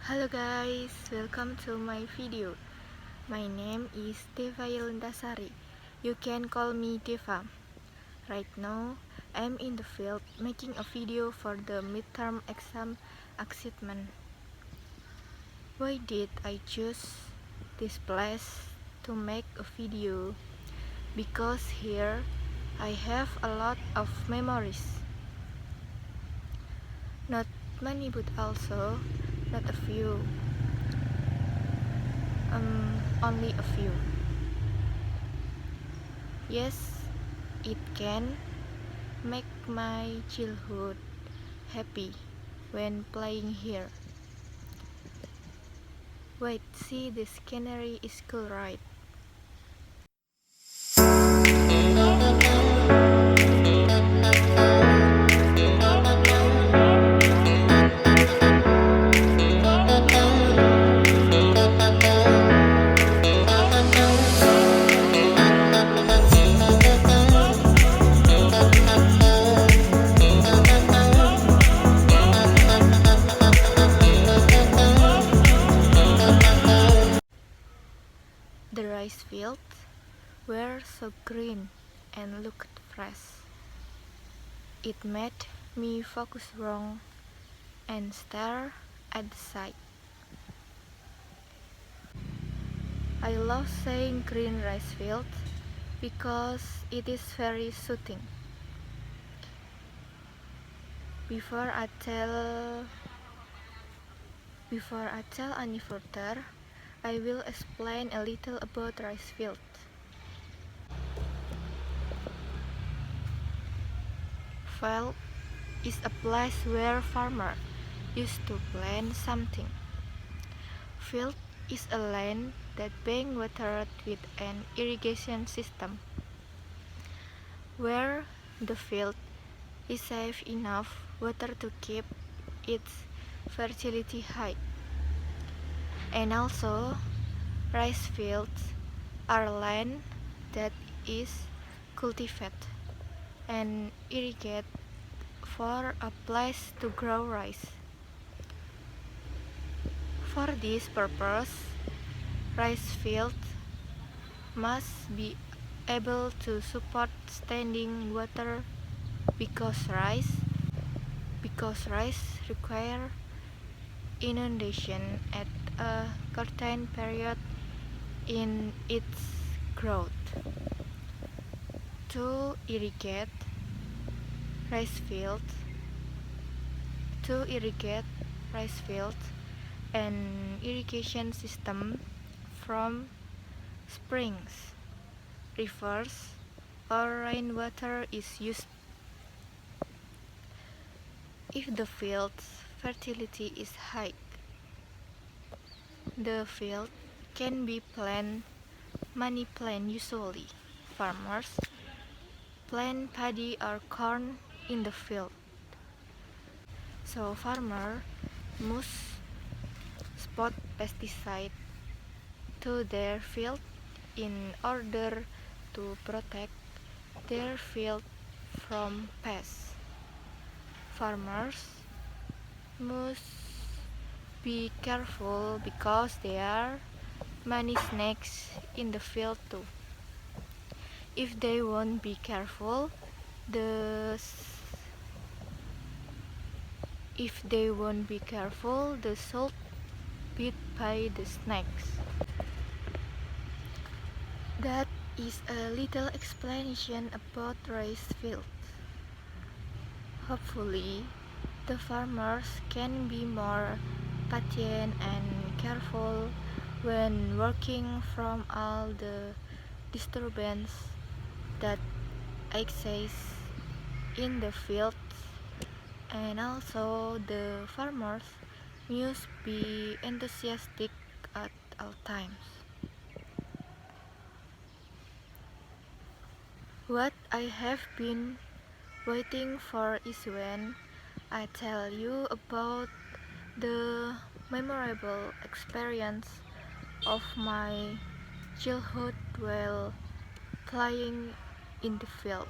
Hello guys, welcome to my video. My name is Yelinta Sari. You can call me Deva. Right now, I'm in the field making a video for the midterm exam assignment. Why did I choose this place to make a video? Because here I have a lot of memories. Not many, but also not a few. Only a few. Yes, it can make my childhood happy when playing here. Wait, see, the scenery is cool, right? The rice fields were so green and looked fresh. It made me focus wrong and stare at the sight. I love saying green rice field because it is very soothing. Before I tell any further, I will explain a little about rice field. Field is a place where farmers used to plant something. Field is a land that being watered with an irrigation system, where the field is safe enough water to keep its fertility high. And also, rice fields are land that is cultivated and irrigated for a place to grow rice. For this purpose, rice fields must be able to support standing water because rice require inundation at a certain period in its growth. To irrigate rice fields, an irrigation system from springs, rivers, or rainwater is used. If the field's fertility is high, the field can be many plant. Usually, farmers plant paddy or corn in the field. So farmer must spot pesticide to their field in order to protect their field from pests. Farmers must be careful because there are many snakes in the field too. If they won't be careful, the salt bit by the snakes. That is a little explanation about rice fields. Hopefully, the farmers can be more patient and careful when working from all the disturbance that exists in the fields, and also the farmers must be enthusiastic at all times. What I have been waiting for is when I tell you about the memorable experience of my childhood while playing in the field.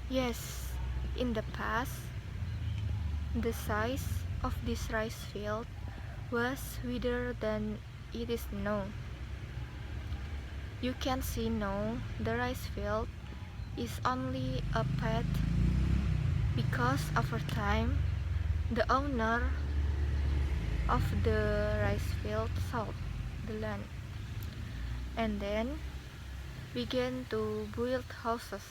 Yes, in the past, The size of this rice field was wider than it is now. You can see now the rice field is only a path because over time the owner of the rice field sold the land and then began to build houses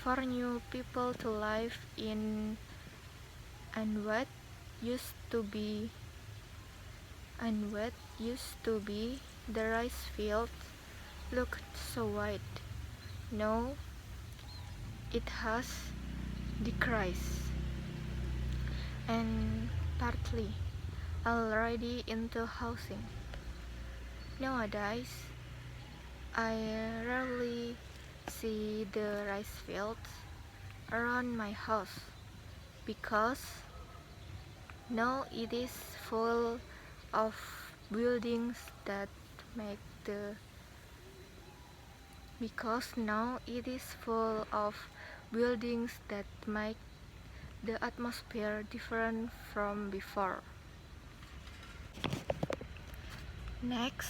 for new people to live in, and what used to be the rice field looked so wide. Now it has decreased and partly already into housing. Nowadays, I rarely see the rice fields around my house because now it is full of buildings that make the because now it is full of buildings that make the atmosphere different from before. Next,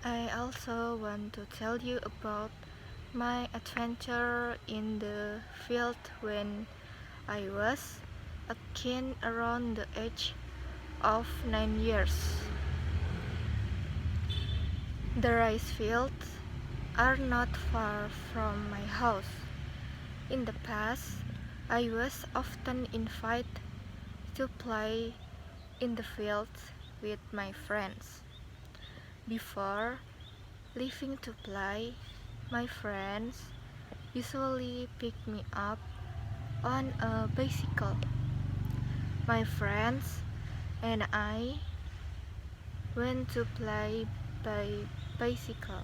I also want to tell you about my adventure in the field when I was a kid around the age of 9 years. The rice fields are not far from my house. In the past, I was often invited to play in the fields with my friends. Before leaving to play, my friends usually pick me up on a bicycle. My friends and I went to play by bicycle.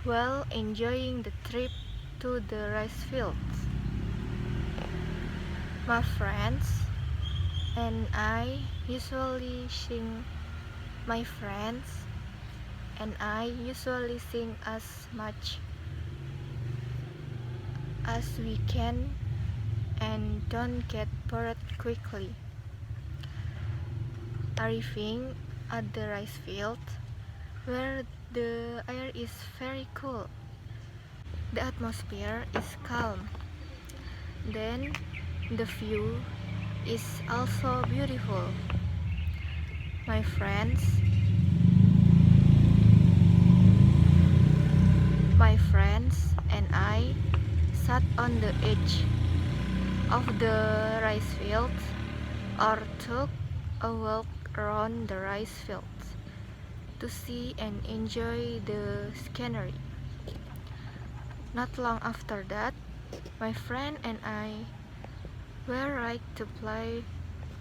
While enjoying the trip to the rice fields, my friends and I usually sing. My friends and I usually sing as much as we can and don't get bored quickly. Arriving at the rice field, where the air is very cool, the atmosphere is calm, then the view is also beautiful. My friends and I sat on the edge of the rice fields or took a walk around the rice fields to see and enjoy the scenery. Not long after that, my friend and I were right to play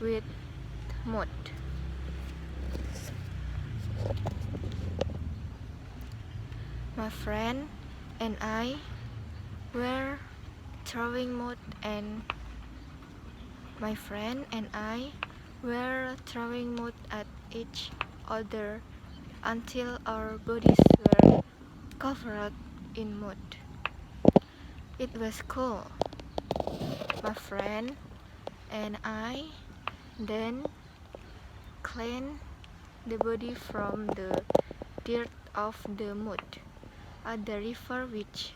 with mud. My friend and I were throwing mud and my friend and I were throwing mud at each other until our bodies were covered in mud. It was cool. My friend and I then cleaned the body from the dirt of the mud at the river, which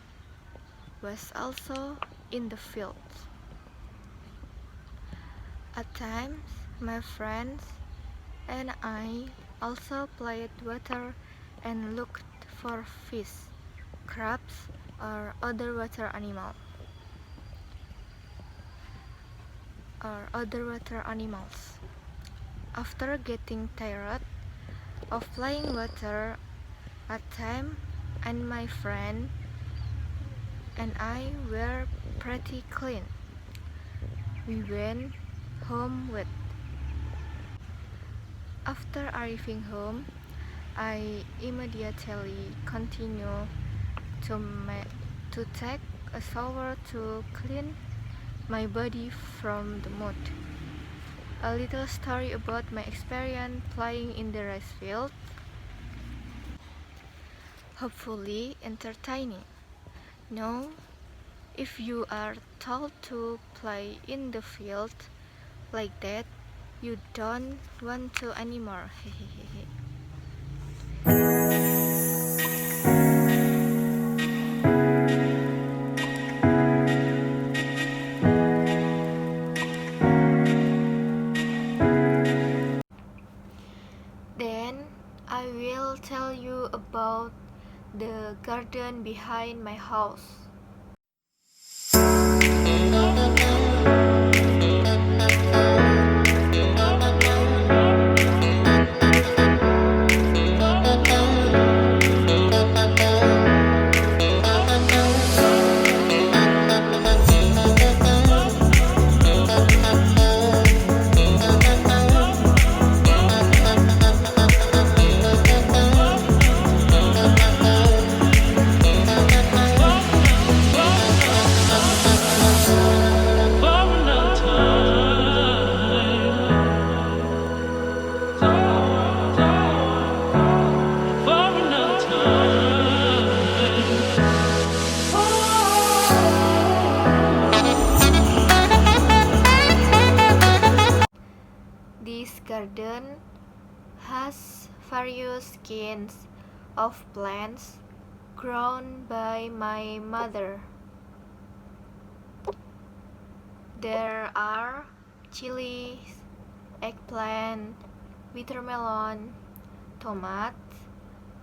was also in the fields. At times, my friends and I also played water and looked for fish, crabs, or other water animals. After getting tired of playing water at time, and my friend and I were pretty clean, we went home wet. After arriving home, I immediately continued to take a shower to clean my body from the mud. A little story about my experience playing in the rice field. Hopefully entertaining. Now If you are told to play in the field like that, you don't want to anymore. Then I will tell you about the garden behind my house. This garden has various kinds of plants grown by my mother. There are chilies, eggplant, watermelon, tomatoes,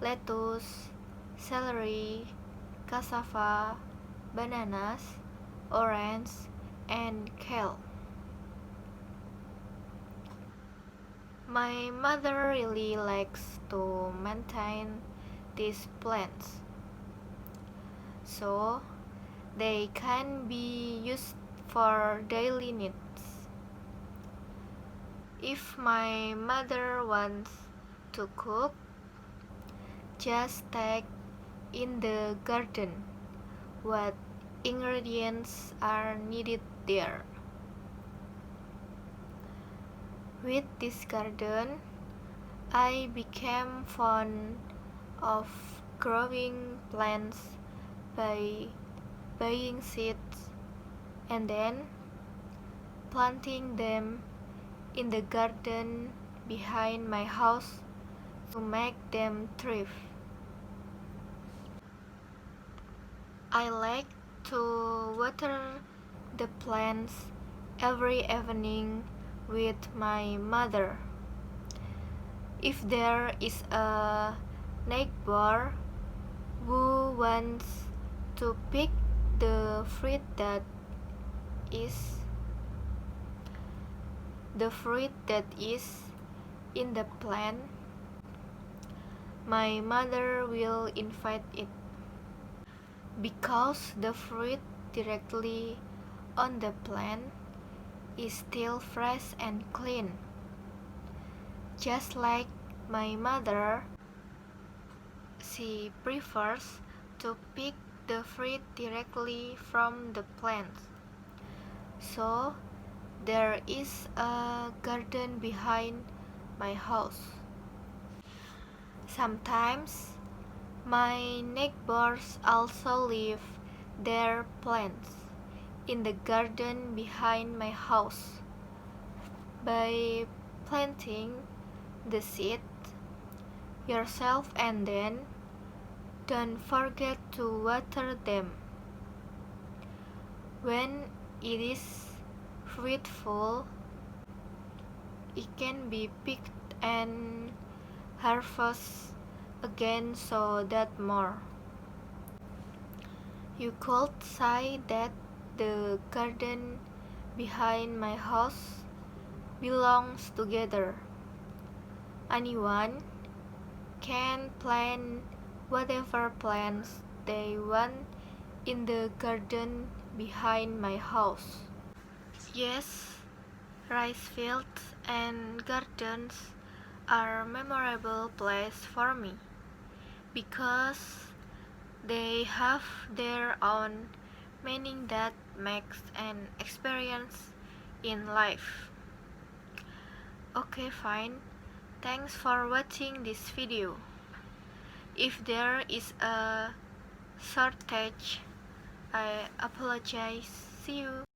lettuce, celery, cassava, bananas, orange, and kale. My mother really likes to maintain these plants, so they can be used for daily needs. If my mother wants to cook, just take in the garden what ingredients are needed there. With this garden, I became fond of growing plants by buying seeds and then planting them in the garden behind my house to make them thrive. I like to water the plants every evening with my mother. If there is a neighbor who wants to pick the fruit that is in the plant, my mother will invite it. Because the fruit directly on the plant is still fresh and clean. Just like my mother, she prefers to pick the fruit directly from the plants. So, there is a garden behind my house. Sometimes, my neighbors also leave their plants in the garden behind my house. By planting the seed yourself and then don't forget to water them. When it is fruitful, it can be picked and harvested again so that more. You could say that the garden behind my house belongs together. Anyone can plant whatever plants they want in the garden behind my house. Yes, rice fields and gardens are a memorable place for me because they have their own meaning that makes an experience in life. Okay, fine. Thanks for watching this video. If there is a shortage I apologize. See you.